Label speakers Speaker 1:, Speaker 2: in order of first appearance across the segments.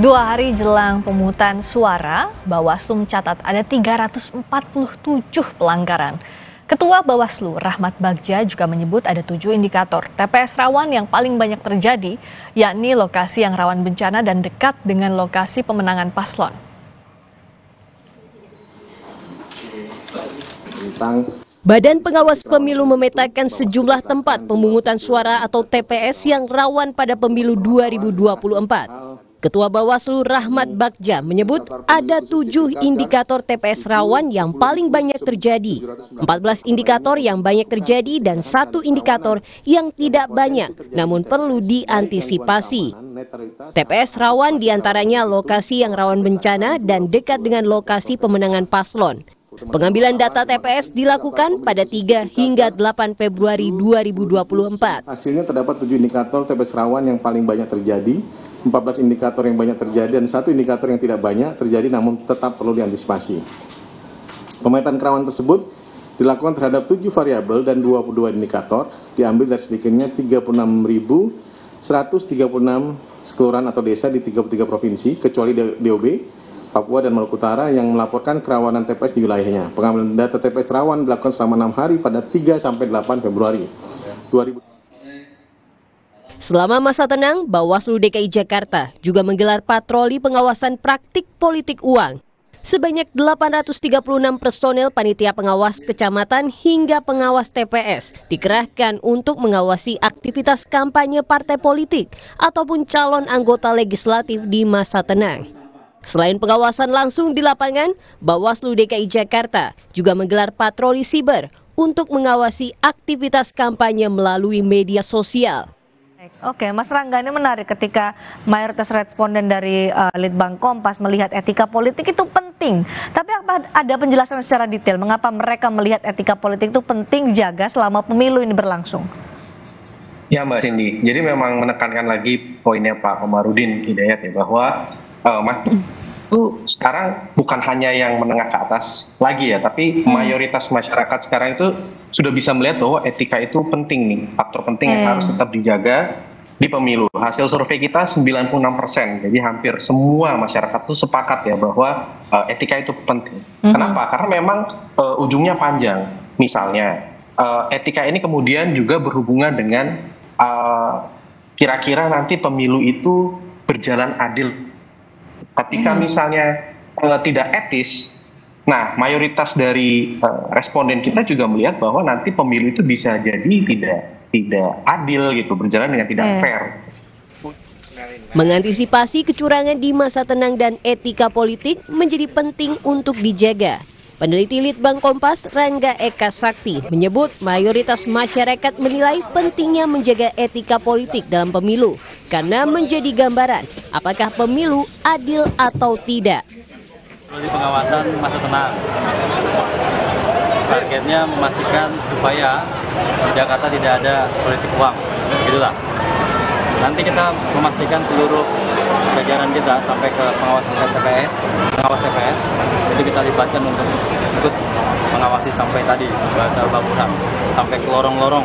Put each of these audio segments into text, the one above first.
Speaker 1: 2 hari jelang pemungutan suara, Bawaslu mencatat ada 347 pelanggaran. Ketua Bawaslu Rahmat Bagja juga menyebut ada 7 indikator TPS rawan yang paling banyak terjadi, yakni lokasi yang rawan bencana dan dekat dengan lokasi pemenangan paslon.
Speaker 2: Badan Pengawas Pemilu memetakan sejumlah tempat pemungutan suara atau TPS yang rawan pada pemilu 2024. Ketua Bawaslu Rahmat Bagja menyebut ada 7 indikator TPS rawan yang paling banyak terjadi, 14 indikator yang banyak terjadi dan 1 indikator yang tidak banyak namun perlu diantisipasi. TPS rawan diantaranya lokasi yang rawan bencana dan dekat dengan lokasi pemenangan paslon. Pengambilan data TPS dilakukan pada 3 hingga 8 Februari 2024.
Speaker 3: Hasilnya terdapat 7 indikator TPS rawan yang paling banyak terjadi, 14 indikator yang banyak terjadi, dan 1 indikator yang tidak banyak terjadi namun tetap perlu diantisipasi. Pemetaan kerawanan tersebut dilakukan terhadap 7 variabel dan 22 indikator, diambil dari sedikitnya 36.136 kelurahan atau desa di 33 provinsi, kecuali DOB, Papua dan Maluku Utara yang melaporkan kerawanan TPS di wilayahnya. Pengambilan data TPS rawan dilakukan selama 6 hari pada 3 sampai 8 Februari 2020.
Speaker 2: Selama masa tenang, Bawaslu DKI Jakarta juga menggelar patroli pengawasan praktik politik uang. Sebanyak 836 personel panitia pengawas kecamatan hingga pengawas TPS dikerahkan untuk mengawasi aktivitas kampanye partai politik ataupun calon anggota legislatif di masa tenang. Selain pengawasan langsung di lapangan, Bawaslu DKI Jakarta juga menggelar patroli siber untuk mengawasi aktivitas kampanye melalui media sosial.
Speaker 4: Oke, Mas Rangga, ini menarik ketika mayoritas responden dari Litbang Kompas melihat etika politik itu penting. Tapi apa ada penjelasan secara detail mengapa mereka melihat etika politik itu penting dijaga selama pemilu ini berlangsung?
Speaker 5: Ya Mbak Cindy, jadi memang menekankan lagi poinnya Pak Komarudin Hidayat ya, bahwa itu sekarang bukan hanya yang menengah ke atas lagi ya, tapi mayoritas masyarakat sekarang itu sudah bisa melihat bahwa etika itu penting nih, faktor penting yang harus tetap dijaga di pemilu. Hasil survei kita 96%, jadi hampir semua masyarakat itu sepakat ya bahwa etika itu penting. Kenapa? Karena memang ujungnya panjang. Misalnya etika ini kemudian juga berhubungan dengan kira-kira nanti pemilu itu berjalan adil. Ketika misalnya tidak etis, nah mayoritas dari responden kita juga melihat bahwa nanti pemilu itu bisa jadi tidak adil gitu, berjalan dengan tidak fair.
Speaker 2: Mengantisipasi kecurangan di masa tenang dan etika politik menjadi penting untuk dijaga. Peneliti Litbang Kompas Rangga Eka Sakti menyebut mayoritas masyarakat menilai pentingnya menjaga etika politik dalam pemilu karena menjadi gambaran apakah pemilu adil atau tidak.
Speaker 6: Di pengawasan masa tenang, targetnya memastikan supaya di Jakarta tidak ada politik uang, gitulah. Nanti kita memastikan seluruh jajaran kita sampai ke pengawas TPS, itu kita libatkan untuk ikut mengawasi sampai tadi bahasa Baburan, sampai ke lorong-lorong,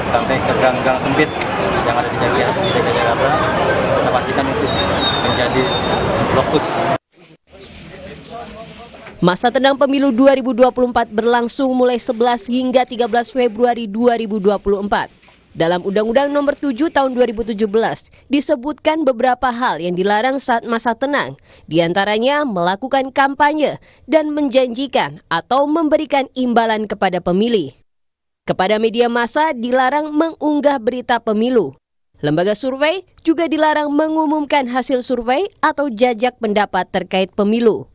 Speaker 6: sampai ke gang-gang sempit yang ada di Jakarta. Kita pastikan itu menjadi fokus.
Speaker 2: Masa tenang pemilu 2024 berlangsung mulai 11 hingga 13 Februari 2024. Dalam Undang-Undang Nomor 7 Tahun 2017 disebutkan beberapa hal yang dilarang saat masa tenang, diantaranya melakukan kampanye dan menjanjikan atau memberikan imbalan kepada pemilih. Kepada media massa dilarang mengunggah berita pemilu. Lembaga survei juga dilarang mengumumkan hasil survei atau jajak pendapat terkait pemilu.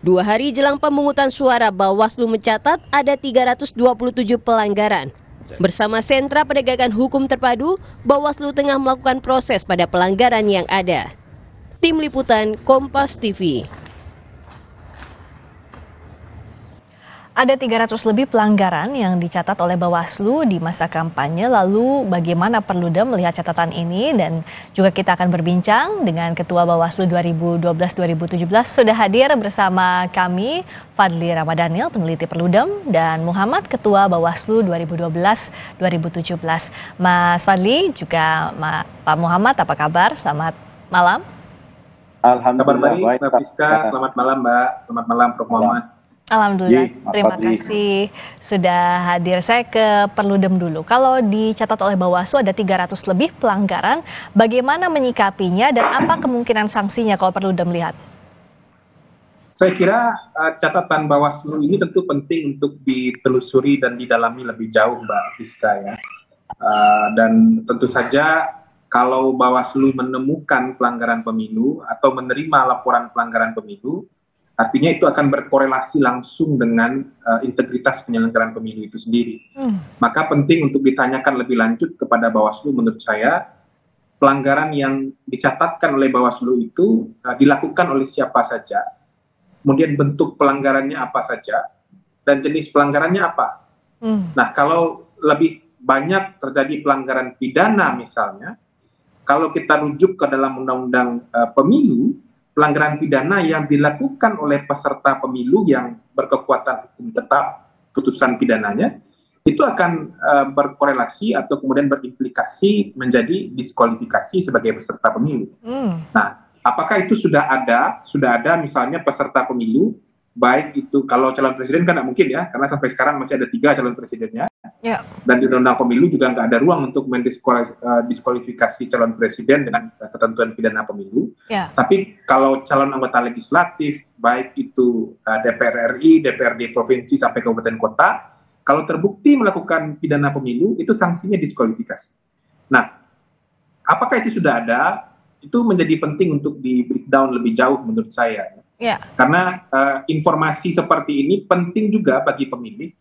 Speaker 2: 2 hari jelang pemungutan suara, Bawaslu mencatat ada 327 pelanggaran. Bersama Sentra Penegakan Hukum Terpadu, Bawaslu tengah melakukan proses pada pelanggaran yang ada. Tim Liputan Kompas TV.
Speaker 1: Ada 300 lebih pelanggaran yang dicatat oleh Bawaslu di masa kampanye. Lalu bagaimana Perludem melihat catatan ini? Dan juga kita akan berbincang dengan Ketua Bawaslu 2012-2017. Sudah hadir bersama kami Fadli Ramadhanil, peneliti Perludem, dan Muhammad, Ketua Bawaslu 2012-2017. Mas Fadli, juga Pak Muhammad, apa kabar? Selamat malam.
Speaker 7: Alhamdulillah
Speaker 8: Kabar baik,
Speaker 7: baik.
Speaker 8: Mbak Priska. Selamat malam, Mbak. Selamat malam, Prof. Muhammad.
Speaker 1: Alhamdulillah,
Speaker 7: Mas
Speaker 1: terima
Speaker 7: Fadli.
Speaker 1: kasih sudah hadir. Saya ke Perludem dulu. Kalau dicatat oleh Bawaslu ada 300 lebih pelanggaran, bagaimana menyikapinya dan apa kemungkinan sanksinya kalau Perludem lihat?
Speaker 8: Saya kira catatan Bawaslu ini tentu penting untuk ditelusuri dan didalami lebih jauh, Mbak Priska ya. Dan tentu saja kalau Bawaslu menemukan pelanggaran pemilu atau menerima laporan pelanggaran pemilu, artinya itu akan berkorelasi langsung dengan integritas penyelenggaraan pemilu itu sendiri. Maka penting untuk ditanyakan lebih lanjut kepada Bawaslu menurut saya, pelanggaran yang dicatatkan oleh Bawaslu itu dilakukan oleh siapa saja, kemudian bentuk pelanggarannya apa saja, dan jenis pelanggarannya apa. Nah, kalau lebih banyak terjadi pelanggaran pidana misalnya, kalau kita rujuk ke dalam undang-undang pemilu, pelanggaran pidana yang dilakukan oleh peserta pemilu yang berkekuatan hukum tetap, putusan pidananya, itu akan berkorelasi atau kemudian berimplikasi menjadi diskualifikasi sebagai peserta pemilu. Nah, apakah itu sudah ada misalnya peserta pemilu, baik itu kalau calon presiden kan nggak mungkin ya, karena sampai sekarang masih ada 3 calon presidennya, dan di undang-undang pemilu juga nggak ada ruang untuk mendiskualifikasi calon presiden dengan ketentuan pidana pemilu. Tapi kalau calon anggota legislatif, baik itu DPR RI, DPRD provinsi sampai kabupaten kota, kalau terbukti melakukan pidana pemilu, itu sanksinya diskualifikasi. Nah, apakah itu sudah ada? Itu menjadi penting untuk di breakdown lebih jauh menurut saya. Karena informasi seperti ini penting juga bagi pemilih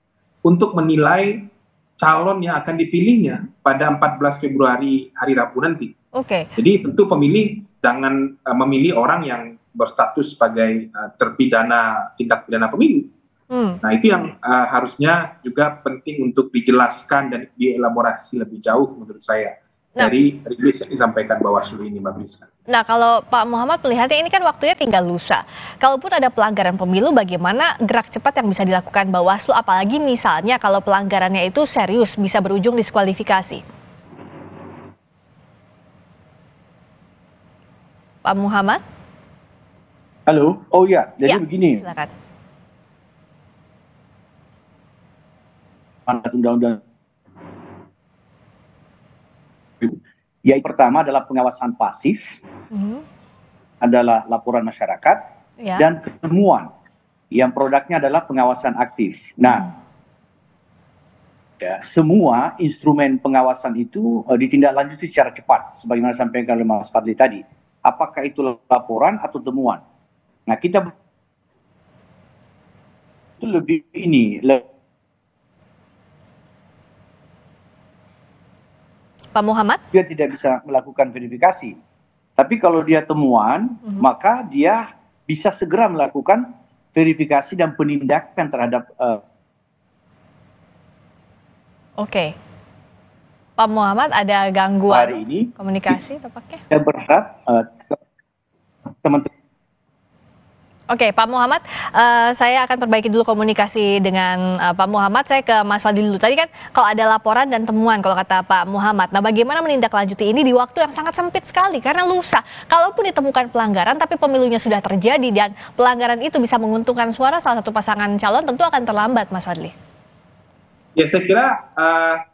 Speaker 8: untuk menilai calon yang akan dipilihnya pada 14 Februari hari Rabu nanti. Jadi tentu pemilih jangan memilih orang yang berstatus sebagai terpidana tindak pidana pemilu. Nah, itu yang harusnya juga penting untuk dijelaskan dan dielaborasi lebih jauh menurut saya dari rilis yang disampaikan Bawaslu ini, Mbak Priska.
Speaker 1: Nah, kalau Pak Muhammad melihatnya ini kan waktunya tinggal lusa. Kalaupun ada pelanggaran pemilu, bagaimana gerak cepat yang bisa dilakukan Bawaslu, apalagi misalnya kalau pelanggarannya itu serius bisa berujung diskualifikasi? Pak Muhammad?
Speaker 7: Halo, oh ya, jadi begini.
Speaker 1: Silakan.
Speaker 7: Undang-undang yang pertama adalah pengawasan pasif, adalah laporan masyarakat, dan temuan yang produknya adalah pengawasan aktif. Nah, semua instrumen pengawasan itu ditindaklanjuti secara cepat, sebagaimana sampaikan oleh Mas Fadli tadi. Apakah itu laporan atau temuan? Nah, kita itu lebih
Speaker 1: Pak Muhammad?
Speaker 7: Dia tidak bisa melakukan verifikasi. Tapi kalau dia temuan, maka dia bisa segera melakukan verifikasi dan penindakan terhadap
Speaker 1: Pak Muhammad, ada gangguan
Speaker 7: hari ini
Speaker 1: komunikasi tampaknya?
Speaker 7: Saya berharap teman-teman.
Speaker 1: Pak Muhammad, saya akan perbaiki dulu komunikasi dengan Pak Muhammad. Saya ke Mas Fadli dulu. Tadi kan kalau ada laporan dan temuan kalau kata Pak Muhammad. Nah, bagaimana menindaklanjuti ini di waktu yang sangat sempit sekali? Karena lusa, kalaupun ditemukan pelanggaran tapi pemilunya sudah terjadi dan pelanggaran itu bisa menguntungkan suara salah satu pasangan calon, tentu akan terlambat, Mas Fadli.
Speaker 8: Ya, saya kira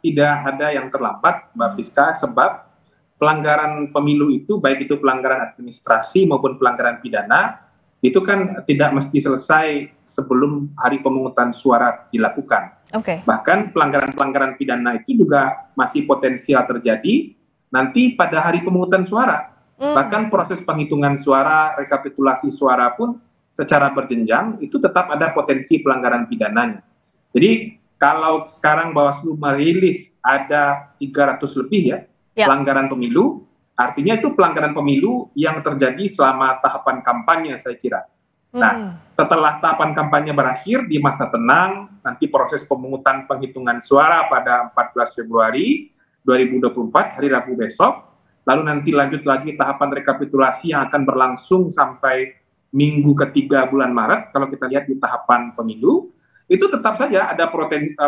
Speaker 8: tidak ada yang terlambat, Mbak Priska, sebab pelanggaran pemilu itu, baik itu pelanggaran administrasi maupun pelanggaran pidana, itu kan tidak mesti selesai sebelum hari pemungutan suara dilakukan. Bahkan pelanggaran-pelanggaran pidana itu juga masih potensial terjadi nanti pada hari pemungutan suara. Bahkan proses penghitungan suara, rekapitulasi suara pun secara berjenjang itu tetap ada potensi pelanggaran pidananya. Jadi kalau sekarang Bawaslu merilis ada 300 lebih pelanggaran pemilu, artinya itu pelanggaran pemilu yang terjadi selama tahapan kampanye, saya kira. Nah, setelah tahapan kampanye berakhir di masa tenang, nanti proses pemungutan penghitungan suara pada 14 Februari 2024, hari Rabu besok, lalu nanti lanjut lagi tahapan rekapitulasi yang akan berlangsung sampai minggu ketiga bulan Maret, kalau kita lihat di tahapan pemilu, itu tetap saja ada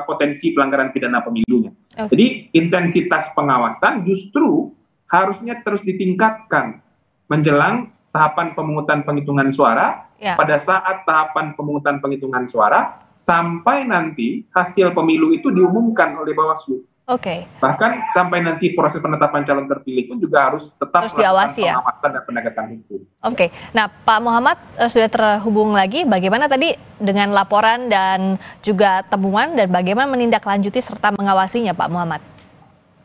Speaker 8: potensi pelanggaran pidana pemilunya. Jadi intensitas pengawasan justru harusnya terus ditingkatkan menjelang tahapan pemungutan penghitungan suara,
Speaker 1: Ya.
Speaker 8: pada saat tahapan pemungutan penghitungan suara, sampai nanti hasil pemilu itu diumumkan oleh Bawaslu.
Speaker 1: Oke.
Speaker 8: Bahkan sampai nanti proses penetapan calon terpilih pun juga harus tetap
Speaker 1: Terus
Speaker 8: melakukan
Speaker 1: diawasi ya?
Speaker 8: pengawasan dan penegakan hukum.
Speaker 1: Oke, nah Pak Muhammad sudah terhubung lagi. Bagaimana tadi dengan laporan dan juga temuan dan bagaimana menindaklanjuti serta mengawasinya, Pak Muhammad?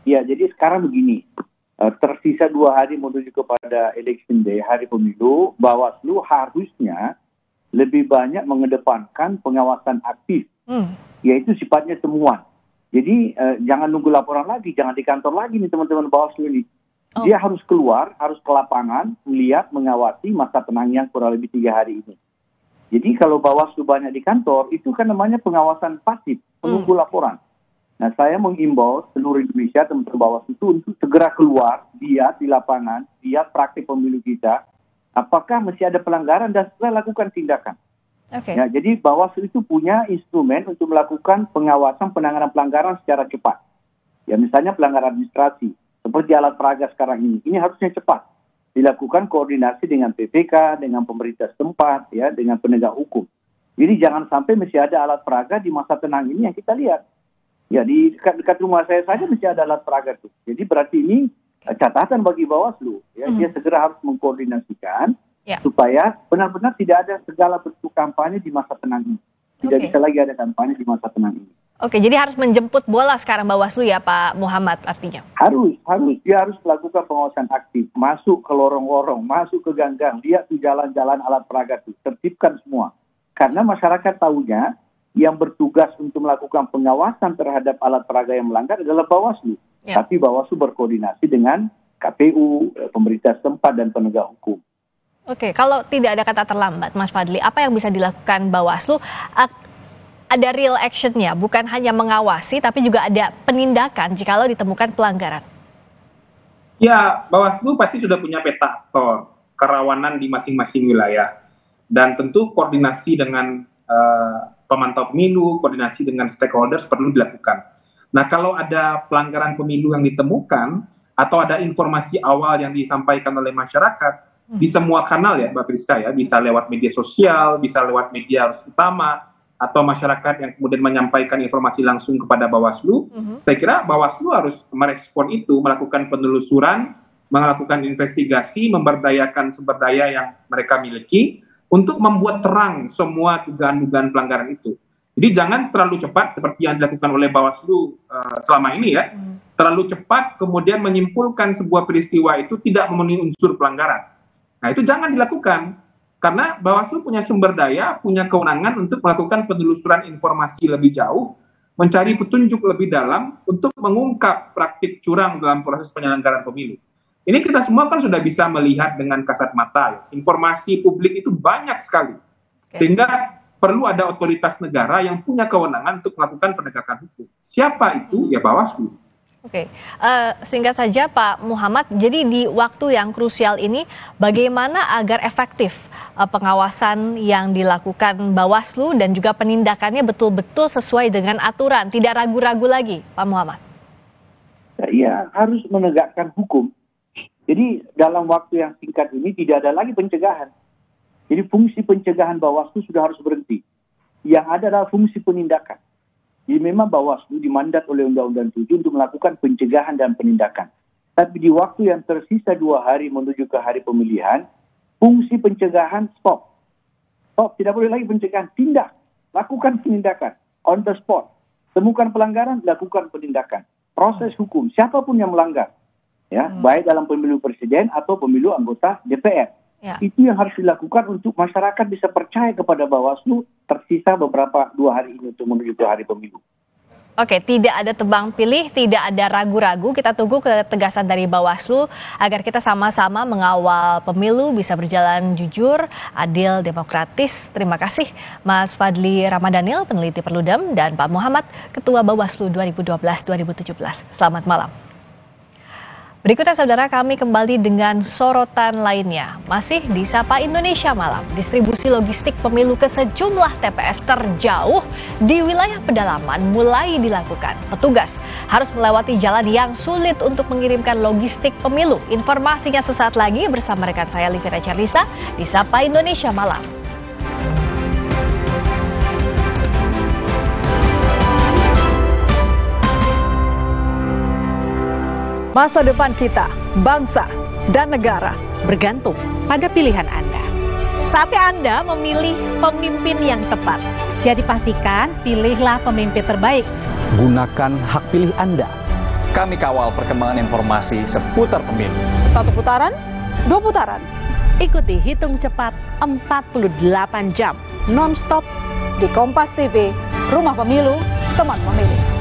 Speaker 7: Ya, jadi sekarang begini, tersisa 2 hari menuju kepada election day, hari pemilu, Bawaslu harusnya lebih banyak mengedepankan pengawasan aktif, yaitu sifatnya temuan. Jadi jangan nunggu laporan lagi, jangan di kantor lagi nih teman-teman Bawaslu ini. Dia harus keluar, harus ke lapangan, melihat, mengawasi masa tenang yang kurang lebih 3 hari ini. Jadi kalau Bawaslu banyak di kantor, itu kan namanya pengawasan pasif, menunggu laporan. Nah, saya mengimbau seluruh Indonesia, teman-teman Bawaslu itu untuk segera keluar, lihat di lapangan, lihat praktik pemilu kita, apakah masih ada pelanggaran dan segera lakukan tindakan.
Speaker 1: Oke.
Speaker 7: Ya, jadi Bawaslu itu punya instrumen untuk melakukan pengawasan penanganan pelanggaran secara cepat. Ya, misalnya pelanggaran administrasi, seperti alat peraga sekarang ini harusnya cepat dilakukan koordinasi dengan PPK, dengan pemerintah setempat, ya, dengan penegak hukum. Jadi jangan sampai masih ada alat peraga di masa tenang ini yang kita lihat. Ya, di dekat rumah saya saja masih ada alat peraga tuh. Jadi berarti ini catatan bagi Bawaslu. Ya, dia segera harus mengkoordinasikan supaya benar-benar tidak ada segala bentuk kampanye di masa tenang ini. Tidak bisa lagi ada kampanye di masa tenang ini.
Speaker 1: Oke, jadi harus menjemput bola sekarang Bawaslu ya Pak Muhammad artinya?
Speaker 7: Harus. Dia harus melakukan pengawasan aktif. Masuk ke lorong-lorong, masuk ke gang-gang, lihat di jalan-jalan alat peraga itu. Tertibkan semua. Karena masyarakat tahunya yang bertugas untuk melakukan pengawasan terhadap alat peraga yang melanggar adalah Bawaslu. Ya. Tapi Bawaslu berkoordinasi dengan KPU, pemerintah setempat, dan penegak hukum.
Speaker 1: Oke, kalau tidak ada kata terlambat, Mas Fadli, apa yang bisa dilakukan Bawaslu? Ada real action-nya, bukan hanya mengawasi, tapi juga ada penindakan jikalau ditemukan pelanggaran.
Speaker 8: Ya, Bawaslu pasti sudah punya peta aktor, kerawanan di masing-masing wilayah. Dan tentu koordinasi dengan pemantau pemilu, koordinasi dengan stakeholders perlu dilakukan. Nah, kalau ada pelanggaran pemilu yang ditemukan, atau ada informasi awal yang disampaikan oleh masyarakat, di semua kanal ya Mbak Priska ya, bisa lewat media sosial, bisa lewat media arus utama, atau masyarakat yang kemudian menyampaikan informasi langsung kepada Bawaslu, saya kira Bawaslu harus merespon itu, melakukan penelusuran, melakukan investigasi, memberdayakan sumber daya yang mereka miliki, untuk membuat terang semua dugaan-dugaan pelanggaran itu. Jadi jangan terlalu cepat seperti yang dilakukan oleh Bawaslu selama ini ya, terlalu cepat kemudian menyimpulkan sebuah peristiwa itu tidak memenuhi unsur pelanggaran. Nah, itu jangan dilakukan, karena Bawaslu punya sumber daya, punya kewenangan untuk melakukan penelusuran informasi lebih jauh, mencari petunjuk lebih dalam untuk mengungkap praktik curang dalam proses penyelenggaraan pemilu. Ini kita semua kan sudah bisa melihat dengan kasat mata, ya. Informasi publik itu banyak sekali, sehingga perlu ada otoritas negara yang punya kewenangan untuk melakukan penegakan hukum. Siapa itu? Ya Bawaslu.
Speaker 1: Oke, singkat saja Pak Muhammad, jadi di waktu yang krusial ini bagaimana agar efektif pengawasan yang dilakukan Bawaslu dan juga penindakannya betul-betul sesuai dengan aturan, tidak ragu-ragu lagi Pak Muhammad?
Speaker 7: Iya, harus menegakkan hukum. Jadi dalam waktu yang singkat ini tidak ada lagi pencegahan. Jadi fungsi pencegahan Bawaslu sudah harus berhenti. Yang ada adalah fungsi penindakan. Jadi memang Bawaslu dimandat oleh Undang-Undang 7 untuk melakukan pencegahan dan penindakan. Tapi di waktu yang tersisa 2 hari menuju ke hari pemilihan, fungsi pencegahan stop. Stop, tidak boleh lagi pencegahan, tindak. Lakukan penindakan, on the spot. Temukan pelanggaran, lakukan penindakan. Proses hukum, siapapun yang melanggar. Ya, baik dalam pemilu presiden atau pemilu anggota DPR. Ya. Itu yang harus dilakukan untuk masyarakat bisa percaya kepada Bawaslu tersisa beberapa 2 hari ini untuk menuju ke hari pemilu.
Speaker 1: Oke, tidak ada tebang pilih, tidak ada ragu-ragu. Kita tunggu ketegasan dari Bawaslu agar kita sama-sama mengawal pemilu bisa berjalan jujur, adil, demokratis. Terima kasih Mas Fadli Ramadhanil, peneliti Perludem, dan Pak Muhammad, Ketua Bawaslu 2012-2017. Selamat malam. Berikutnya saudara, kami kembali dengan sorotan lainnya. Masih di Sapa Indonesia Malam, distribusi logistik pemilu ke sejumlah TPS terjauh di wilayah pedalaman mulai dilakukan. Petugas harus melewati jalan yang sulit untuk mengirimkan logistik pemilu. Informasinya sesaat lagi bersama rekan saya Livia Charlisa di Sapa Indonesia Malam.
Speaker 9: Masa depan kita, bangsa, dan negara bergantung pada pilihan Anda.
Speaker 1: Saatnya Anda memilih pemimpin yang tepat.
Speaker 9: Jadi pastikan pilihlah pemimpin terbaik.
Speaker 10: Gunakan hak pilih Anda. Kami kawal perkembangan informasi seputar pemilu.
Speaker 9: 1 putaran, 2 putaran. Ikuti hitung cepat 48 jam non-stop di Kompas TV, Rumah Pemilu, Teman Pemilu.